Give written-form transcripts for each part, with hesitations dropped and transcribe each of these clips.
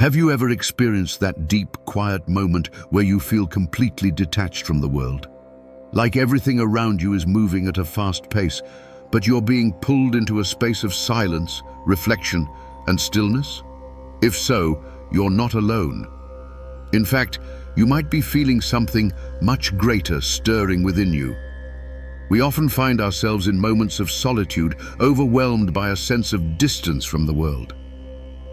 Have you ever experienced that deep, quiet moment where you feel completely detached from the world? Like everything around you is moving at a fast pace, but you're being pulled into a space of silence, reflection, and stillness? If so, you're not alone. In fact, you might be feeling something much greater stirring within you. We often find ourselves in moments of solitude, overwhelmed by a sense of distance from the world.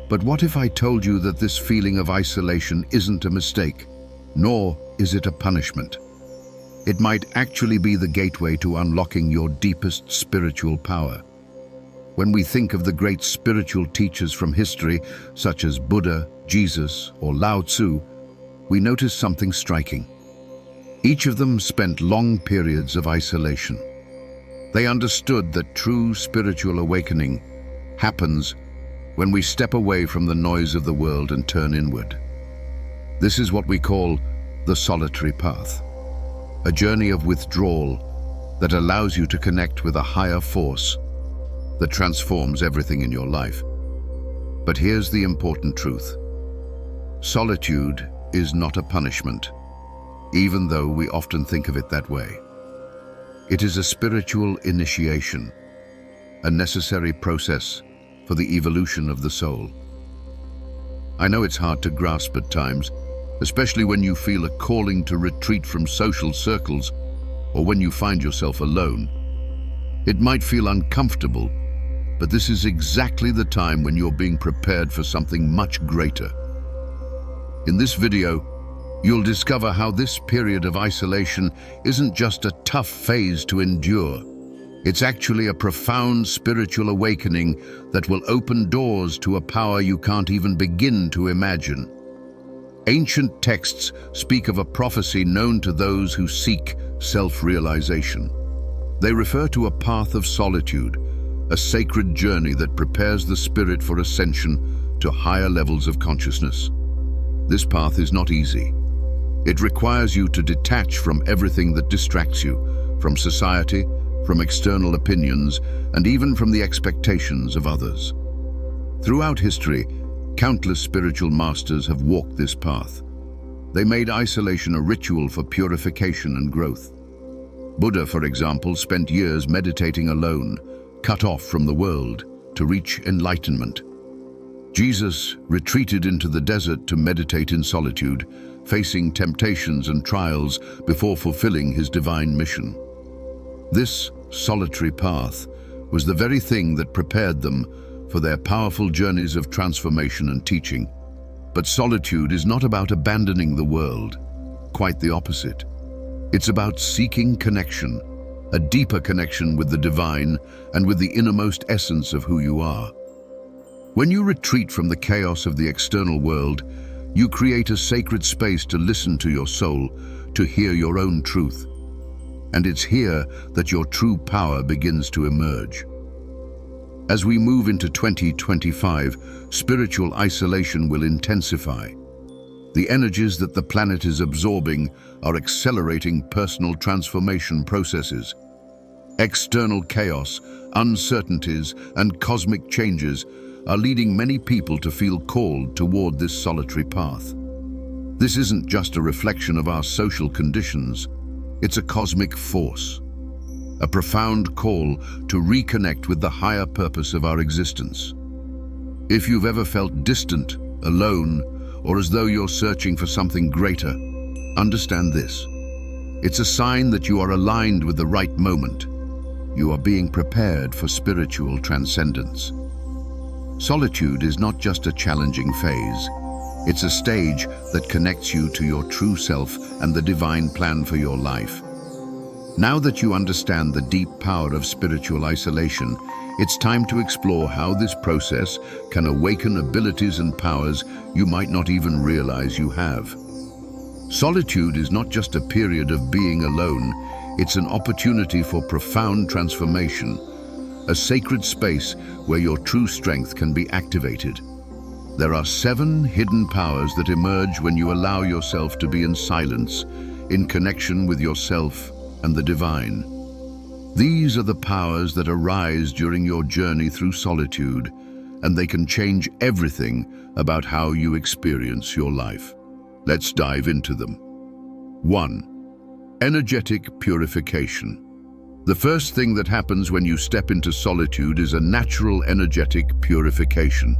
But what if I told you that this feeling of isolation isn't a mistake, nor is it a punishment? It might actually be the gateway to unlocking your deepest spiritual power. When we think of the great spiritual teachers from history, such as Buddha, Jesus, or Lao Tzu, we notice something striking. Each of them spent long periods of isolation. They understood that true spiritual awakening happens when we step away from the noise of the world and turn inward. This is what we call the solitary path, a journey of withdrawal that allows you to connect with a higher force that transforms everything in your life. But here's the important truth. Solitude is not a punishment, even though we often think of it that way. It is a spiritual initiation, a necessary process for the evolution of the soul. I know it's hard to grasp at times, especially when you feel a calling to retreat from social circles or when you find yourself alone. It might feel uncomfortable, but this is exactly the time when you're being prepared for something much greater. In this video, you'll discover how this period of isolation isn't just a tough phase to endure. It's actually a profound spiritual awakening that will open doors to a power you can't even begin to imagine. Ancient texts speak of a prophecy known to those who seek self-realization. They refer to a path of solitude, a sacred journey that prepares the spirit for ascension to higher levels of consciousness. This path is not easy. It requires you to detach from everything that distracts you, from society, from external opinions, and even from the expectations of others. Throughout history, countless spiritual masters have walked this path. They made isolation a ritual for purification and growth. Buddha, for example, spent years meditating alone, cut off from the world, to reach enlightenment. Jesus retreated into the desert to meditate in solitude, facing temptations and trials before fulfilling his divine mission. This solitary path was the very thing that prepared them for their powerful journeys of transformation and teaching. But solitude is not about abandoning the world, quite the opposite. It's about seeking connection, a deeper connection with the divine and with the innermost essence of who you are. When you retreat from the chaos of the external world, you create a sacred space to listen to your soul, to hear your own truth. And it's here that your true power begins to emerge. As we move into 2025, spiritual isolation will intensify. The energies that the planet is absorbing are accelerating personal transformation processes. External chaos, uncertainties, and cosmic changes are leading many people to feel called toward this solitary path. This isn't just a reflection of our social conditions. It's a cosmic force, a profound call to reconnect with the higher purpose of our existence. If you've ever felt distant, alone, or as though you're searching for something greater, understand this. It's a sign that you are aligned with the right moment. You are being prepared for spiritual transcendence. Solitude is not just a challenging phase. It's a stage that connects you to your true self and the divine plan for your life. Now that you understand the deep power of spiritual isolation, it's time to explore how this process can awaken abilities and powers you might not even realize you have. Solitude is not just a period of being alone, it's an opportunity for profound transformation, a sacred space where your true strength can be activated. There are 7 hidden powers that emerge when you allow yourself to be in silence, in connection with yourself and the divine. These are the powers that arise during your journey through solitude, and they can change everything about how you experience your life. Let's dive into them. 1. Energetic purification. The first thing that happens when you step into solitude is a natural energetic purification.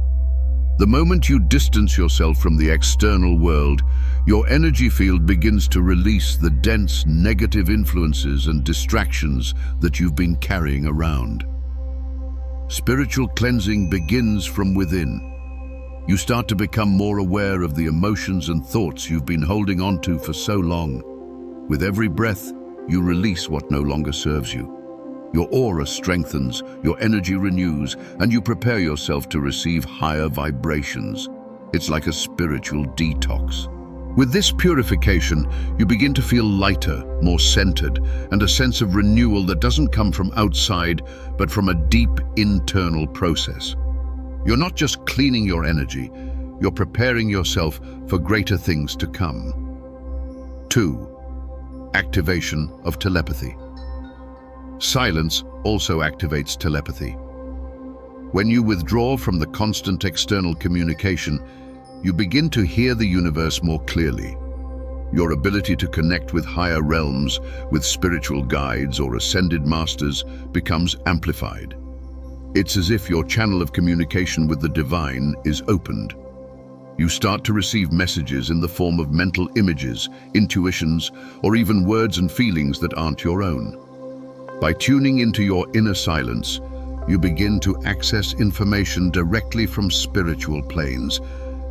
The moment you distance yourself from the external world, your energy field begins to release the dense negative influences and distractions that you've been carrying around. Spiritual cleansing begins from within. You start to become more aware of the emotions and thoughts you've been holding on to for so long. With every breath, you release what no longer serves you. Your aura strengthens, your energy renews, and you prepare yourself to receive higher vibrations. It's like a spiritual detox. With this purification, you begin to feel lighter, more centered, and a sense of renewal that doesn't come from outside, but from a deep internal process. You're not just cleaning your energy, you're preparing yourself for greater things to come. 2. Activation of telepathy. Silence also activates telepathy. When you withdraw from the constant external communication, you begin to hear the universe more clearly. Your ability to connect with higher realms, with spiritual guides or ascended masters, becomes amplified. It's as if your channel of communication with the divine is opened. You start to receive messages in the form of mental images, intuitions, or even words and feelings that aren't your own. By tuning into your inner silence, you begin to access information directly from spiritual planes,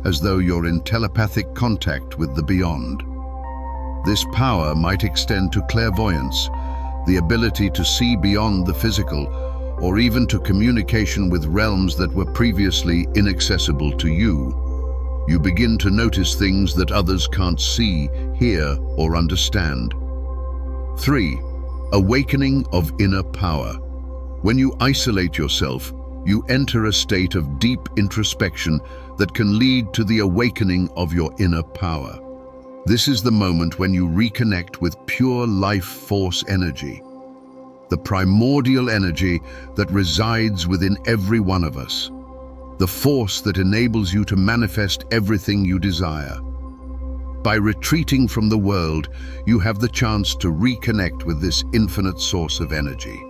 as though you're in telepathic contact with the beyond. This power might extend to clairvoyance, the ability to see beyond the physical, or even to communication with realms that were previously inaccessible to you. You begin to notice things that others can't see, hear, or understand. 3. Awakening of inner power. When you isolate yourself, you enter a state of deep introspection that can lead to the awakening of your inner power. This is the moment when you reconnect with pure life force energy, the primordial energy that resides within every one of us, the force that enables you to manifest everything you desire. By retreating from the world, you have the chance to reconnect with this infinite source of energy.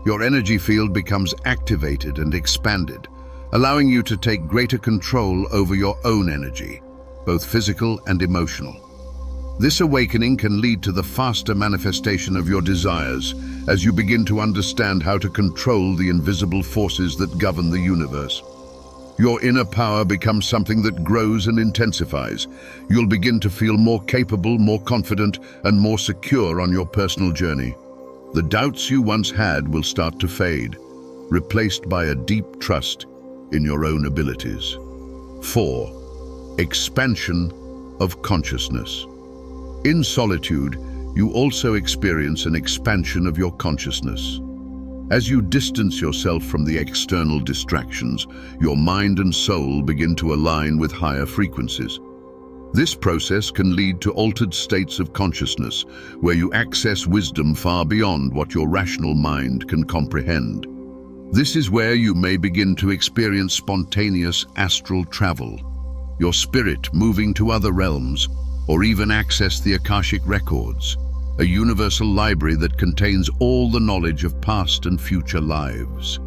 Your energy field becomes activated and expanded, allowing you to take greater control over your own energy, both physical and emotional. This awakening can lead to the faster manifestation of your desires as you begin to understand how to control the invisible forces that govern the universe. Your inner power becomes something that grows and intensifies. You'll begin to feel more capable, more confident, and more secure on your personal journey. The doubts you once had will start to fade, replaced by a deep trust in your own abilities. 4. Expansion of consciousness. In solitude, you also experience an expansion of your consciousness. As you distance yourself from the external distractions, your mind and soul begin to align with higher frequencies. This process can lead to altered states of consciousness, where you access wisdom far beyond what your rational mind can comprehend. This is where you may begin to experience spontaneous astral travel, your spirit moving to other realms, or even access the Akashic records, a universal library that contains all the knowledge of past and future lives.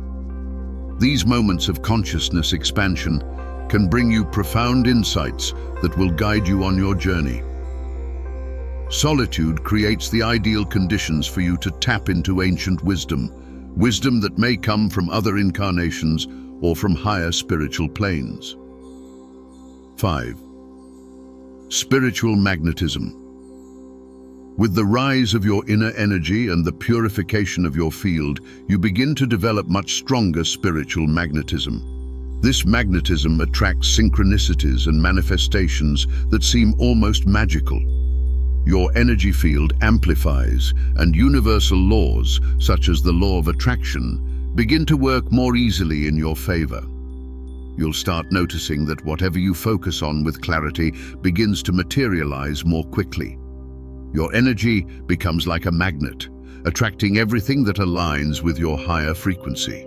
These moments of consciousness expansion can bring you profound insights that will guide you on your journey. Solitude creates the ideal conditions for you to tap into ancient wisdom that may come from other incarnations or from higher spiritual planes. 5. Spiritual magnetism. With the rise of your inner energy and the purification of your field, you begin to develop much stronger spiritual magnetism. This magnetism attracts synchronicities and manifestations that seem almost magical. Your energy field amplifies, and universal laws, such as the law of attraction, begin to work more easily in your favor. You'll start noticing that whatever you focus on with clarity begins to materialize more quickly. Your energy becomes like a magnet, attracting everything that aligns with your higher frequency.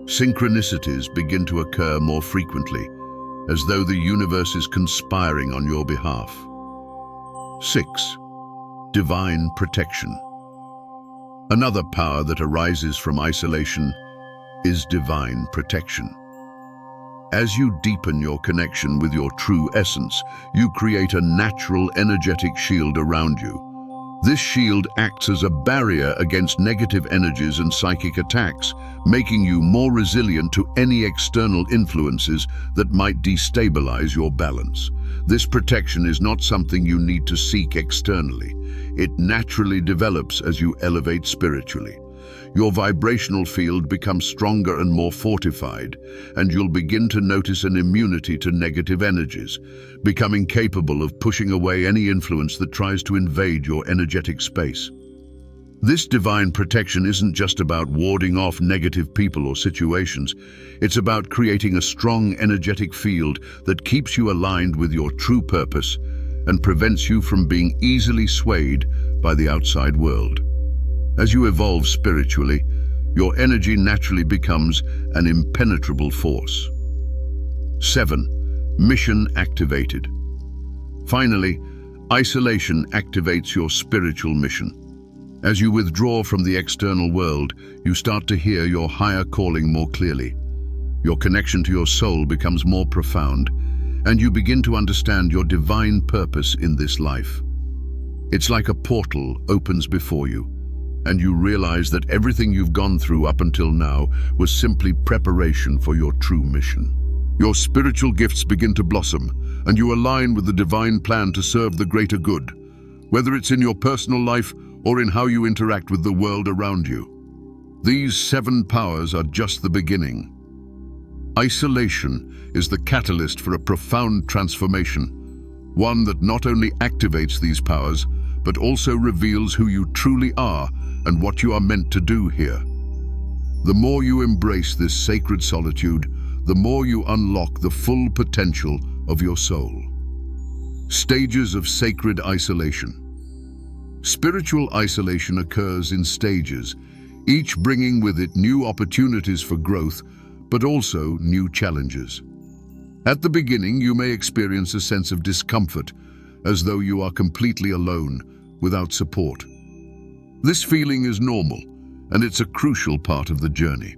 Synchronicities begin to occur more frequently, as though the universe is conspiring on your behalf. 6. Divine protection. Another power that arises from isolation is divine protection. As you deepen your connection with your true essence, you create a natural energetic shield around you. This shield acts as a barrier against negative energies and psychic attacks, making you more resilient to any external influences that might destabilize your balance. This protection is not something you need to seek externally. It naturally develops as you elevate spiritually. Your vibrational field becomes stronger and more fortified, and you'll begin to notice an immunity to negative energies, becoming capable of pushing away any influence that tries to invade your energetic space. This divine protection isn't just about warding off negative people or situations. It's about creating a strong energetic field that keeps you aligned with your true purpose and prevents you from being easily swayed by the outside world. As you evolve spiritually, your energy naturally becomes an impenetrable force. 7. Mission activated. Finally, isolation activates your spiritual mission. As you withdraw from the external world, you start to hear your higher calling more clearly. Your connection to your soul becomes more profound, and you begin to understand your divine purpose in this life. It's like a portal opens before you, and you realize that everything you've gone through up until now was simply preparation for your true mission. Your spiritual gifts begin to blossom, and you align with the divine plan to serve the greater good, whether it's in your personal life or in how you interact with the world around you. These 7 powers are just the beginning. Isolation is the catalyst for a profound transformation, one that not only activates these powers, but also reveals who you truly are and what you are meant to do here. The more you embrace this sacred solitude, the more you unlock the full potential of your soul. Stages of sacred isolation. Spiritual isolation occurs in stages, each bringing with it new opportunities for growth, but also new challenges. At the beginning, you may experience a sense of discomfort, as though you are completely alone, without support. This feeling is normal, and it's a crucial part of the journey.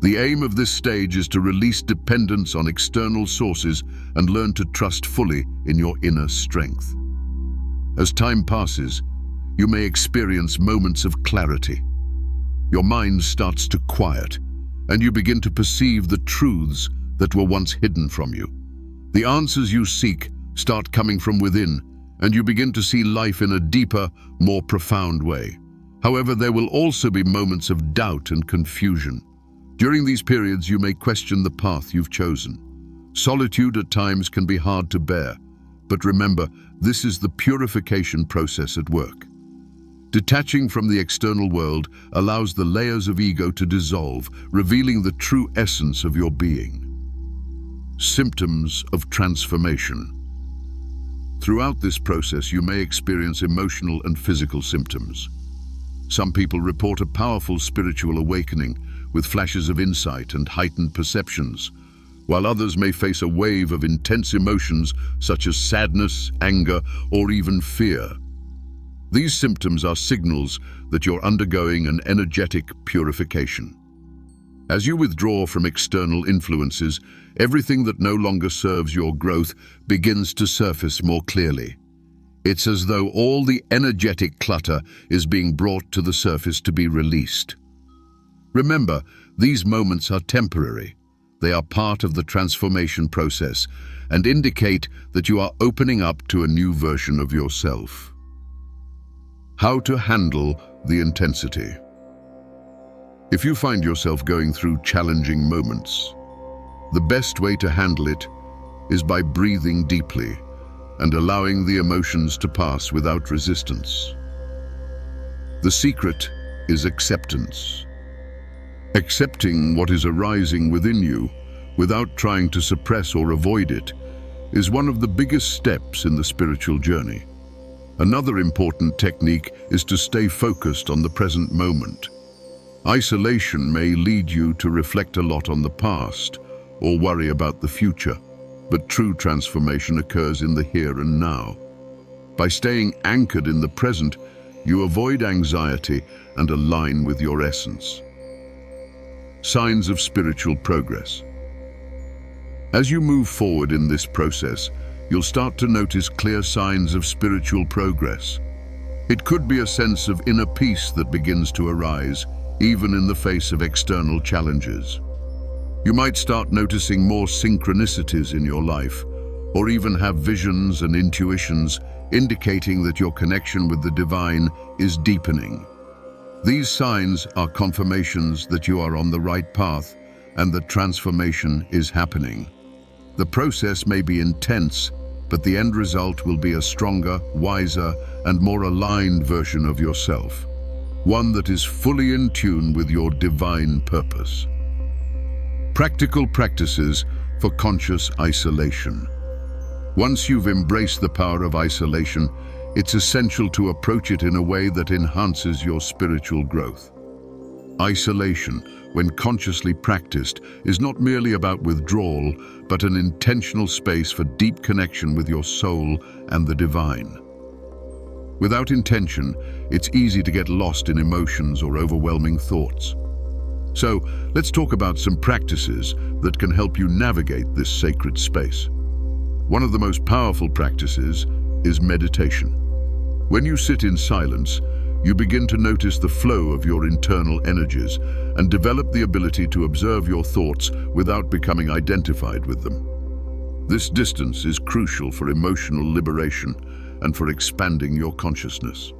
The aim of this stage is to release dependence on external sources and learn to trust fully in your inner strength. As time passes, you may experience moments of clarity. Your mind starts to quiet, and you begin to perceive the truths that were once hidden from you. The answers you seek start coming from within, and you begin to see life in a deeper, more profound way. However, there will also be moments of doubt and confusion. During these periods, you may question the path you've chosen. Solitude at times can be hard to bear, but remember, this is the purification process at work. Detaching from the external world allows the layers of ego to dissolve, revealing the true essence of your being. Symptoms of transformation. Throughout this process, you may experience emotional and physical symptoms. Some people report a powerful spiritual awakening with flashes of insight and heightened perceptions, while others may face a wave of intense emotions such as sadness, anger, or even fear. These symptoms are signals that you're undergoing an energetic purification. As you withdraw from external influences, everything that no longer serves your growth begins to surface more clearly. It's as though all the energetic clutter is being brought to the surface to be released. Remember, these moments are temporary. They are part of the transformation process and indicate that you are opening up to a new version of yourself. How to handle the intensity. If you find yourself going through challenging moments, the best way to handle it is by breathing deeply and allowing the emotions to pass without resistance. The secret is acceptance. Accepting what is arising within you without trying to suppress or avoid it is one of the biggest steps in the spiritual journey. Another important technique is to stay focused on the present moment. Isolation may lead you to reflect a lot on the past or worry about the future, but true transformation occurs in the here and now. By staying anchored in the present, you avoid anxiety and align with your essence. Signs of spiritual progress. As you move forward in this process, you'll start to notice clear signs of spiritual progress. It could be a sense of inner peace that begins to arise, even in the face of external challenges. You might start noticing more synchronicities in your life, or even have visions and intuitions indicating that your connection with the divine is deepening. These signs are confirmations that you are on the right path and that transformation is happening. The process may be intense, but the end result will be a stronger, wiser, and more aligned version of yourself. One that is fully in tune with your divine purpose. Practical practices for conscious isolation. Once you've embraced the power of isolation, it's essential to approach it in a way that enhances your spiritual growth. Isolation, when consciously practiced, is not merely about withdrawal, but an intentional space for deep connection with your soul and the divine. Without intention, it's easy to get lost in emotions or overwhelming thoughts. So, let's talk about some practices that can help you navigate this sacred space. One of the most powerful practices is meditation. When you sit in silence, you begin to notice the flow of your internal energies and develop the ability to observe your thoughts without becoming identified with them. This distance is crucial for emotional liberation and for expanding your consciousness.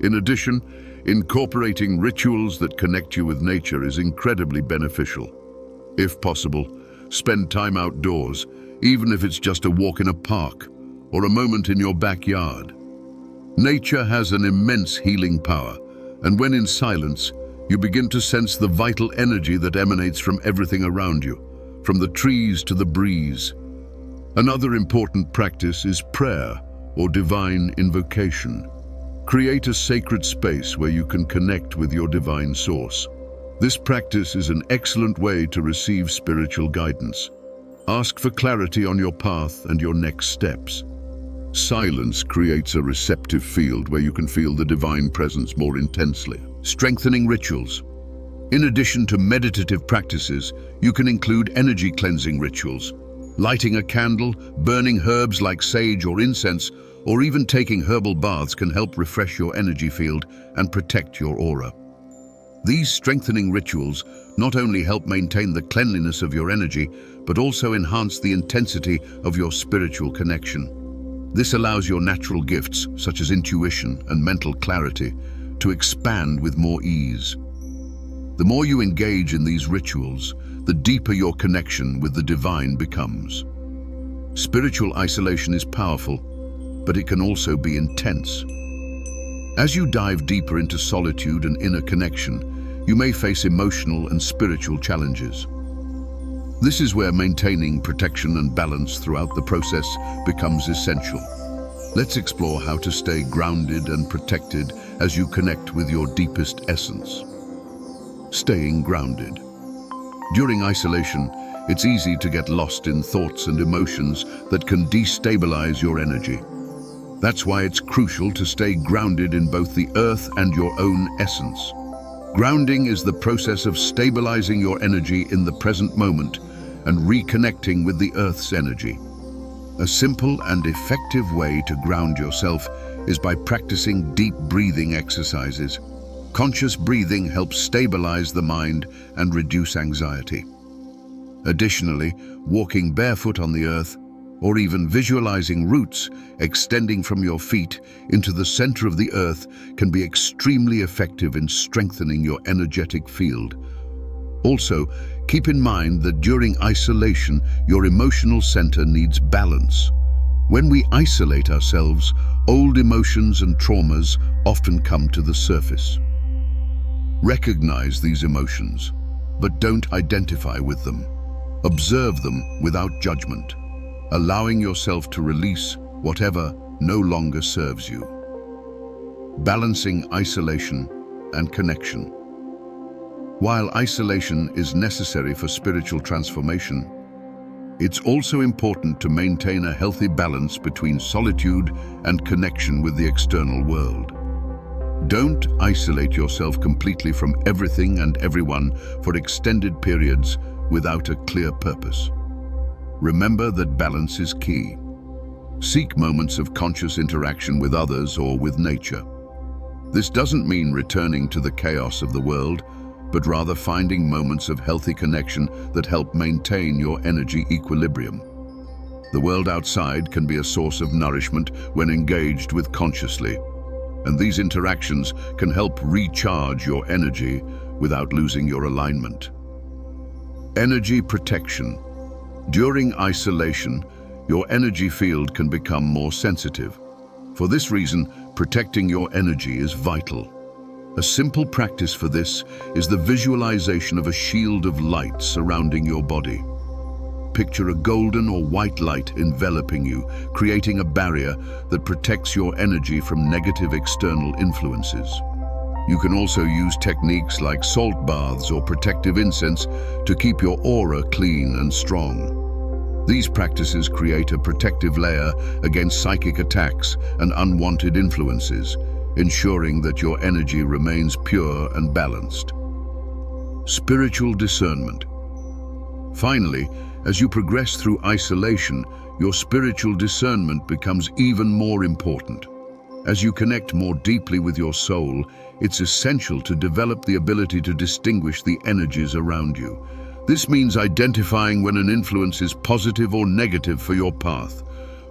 In addition, incorporating rituals that connect you with nature is incredibly beneficial. If possible, spend time outdoors, even if it's just a walk in a park or a moment in your backyard. Nature has an immense healing power, and when in silence, you begin to sense the vital energy that emanates from everything around you, from the trees to the breeze. Another important practice is prayer or divine invocation. Create a sacred space where you can connect with your divine source. This practice is an excellent way to receive spiritual guidance. Ask for clarity on your path and your next steps. Silence creates a receptive field where you can feel the divine presence more intensely. Strengthening rituals. In addition to meditative practices, you can include energy cleansing rituals. Lighting a candle, burning herbs like sage or incense, or even taking herbal baths can help refresh your energy field and protect your aura. These strengthening rituals not only help maintain the cleanliness of your energy, but also enhance the intensity of your spiritual connection. This allows your natural gifts, such as intuition and mental clarity, to expand with more ease. The more you engage in these rituals, the deeper your connection with the divine becomes. Spiritual isolation is powerful, but it can also be intense. As you dive deeper into solitude and inner connection, you may face emotional and spiritual challenges. This is where maintaining protection and balance throughout the process becomes essential. Let's explore how to stay grounded and protected as you connect with your deepest essence. Staying grounded. During isolation, it's easy to get lost in thoughts and emotions that can destabilize your energy. That's why it's crucial to stay grounded in both the earth and your own essence. Grounding is the process of stabilizing your energy in the present moment and reconnecting with the earth's energy. A simple and effective way to ground yourself is by practicing deep breathing exercises. Conscious breathing helps stabilize the mind and reduce anxiety. Additionally, walking barefoot on the earth, or even visualizing roots extending from your feet into the center of the earth can be extremely effective in strengthening your energetic field. Also, keep in mind that during isolation, your emotional center needs balance. When we isolate ourselves, old emotions and traumas often come to the surface. Recognize these emotions, but don't identify with them. Observe them without judgment, allowing yourself to release whatever no longer serves you. Balancing isolation and connection. While isolation is necessary for spiritual transformation, it's also important to maintain a healthy balance between solitude and connection with the external world. Don't isolate yourself completely from everything and everyone for extended periods without a clear purpose. Remember that balance is key. Seek moments of conscious interaction with others or with nature. This doesn't mean returning to the chaos of the world, but rather finding moments of healthy connection that help maintain your energy equilibrium. The world outside can be a source of nourishment when engaged with consciously, and these interactions can help recharge your energy without losing your alignment. Energy protection. During isolation, your energy field can become more sensitive. For this reason, protecting your energy is vital. A simple practice for this is the visualization of a shield of light surrounding your body. Picture a golden or white light enveloping you, creating a barrier that protects your energy from negative external influences. You can also use techniques like salt baths or protective incense to keep your aura clean and strong. These practices create a protective layer against psychic attacks and unwanted influences, ensuring that your energy remains pure and balanced. Spiritual discernment. Finally, as you progress through isolation, your spiritual discernment becomes even more important. As you connect more deeply with your soul, it's essential to develop the ability to distinguish the energies around you. This means identifying when an influence is positive or negative for your path.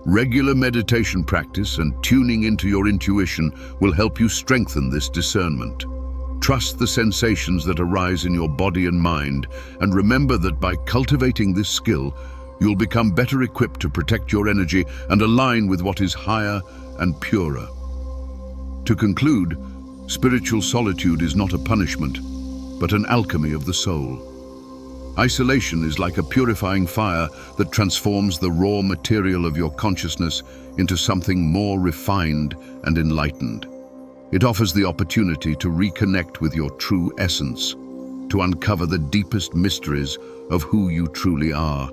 Regular meditation practice and tuning into your intuition will help you strengthen this discernment. Trust the sensations that arise in your body and mind, and remember that by cultivating this skill, you'll become better equipped to protect your energy and align with what is higher and purer. To conclude, spiritual solitude is not a punishment, but an alchemy of the soul. Isolation is like a purifying fire that transforms the raw material of your consciousness into something more refined and enlightened. It offers the opportunity to reconnect with your true essence, to uncover the deepest mysteries of who you truly are,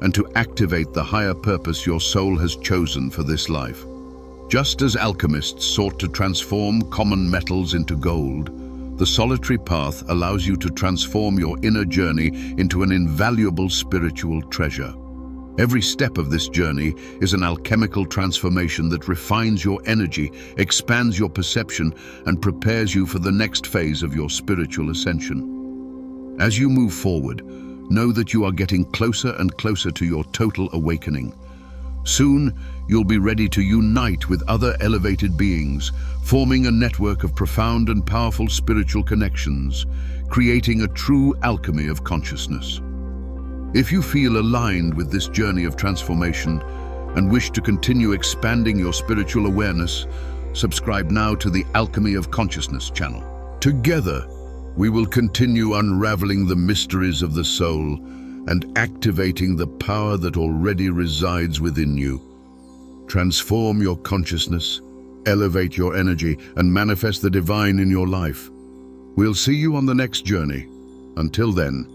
and to activate the higher purpose your soul has chosen for this life. Just as alchemists sought to transform common metals into gold, the solitary path allows you to transform your inner journey into an invaluable spiritual treasure. Every step of this journey is an alchemical transformation that refines your energy, expands your perception, and prepares you for the next phase of your spiritual ascension. As you move forward, know that you are getting closer and closer to your total awakening. Soon, you'll be ready to unite with other elevated beings, forming a network of profound and powerful spiritual connections, creating a true alchemy of consciousness. If you feel aligned with this journey of transformation and wish to continue expanding your spiritual awareness, subscribe now to the Alchemy of Consciousness channel. Together, we will continue unraveling the mysteries of the soul and activating the power that already resides within you. Transform your consciousness, elevate your energy, and manifest the divine in your life. We'll see you on the next journey. Until then,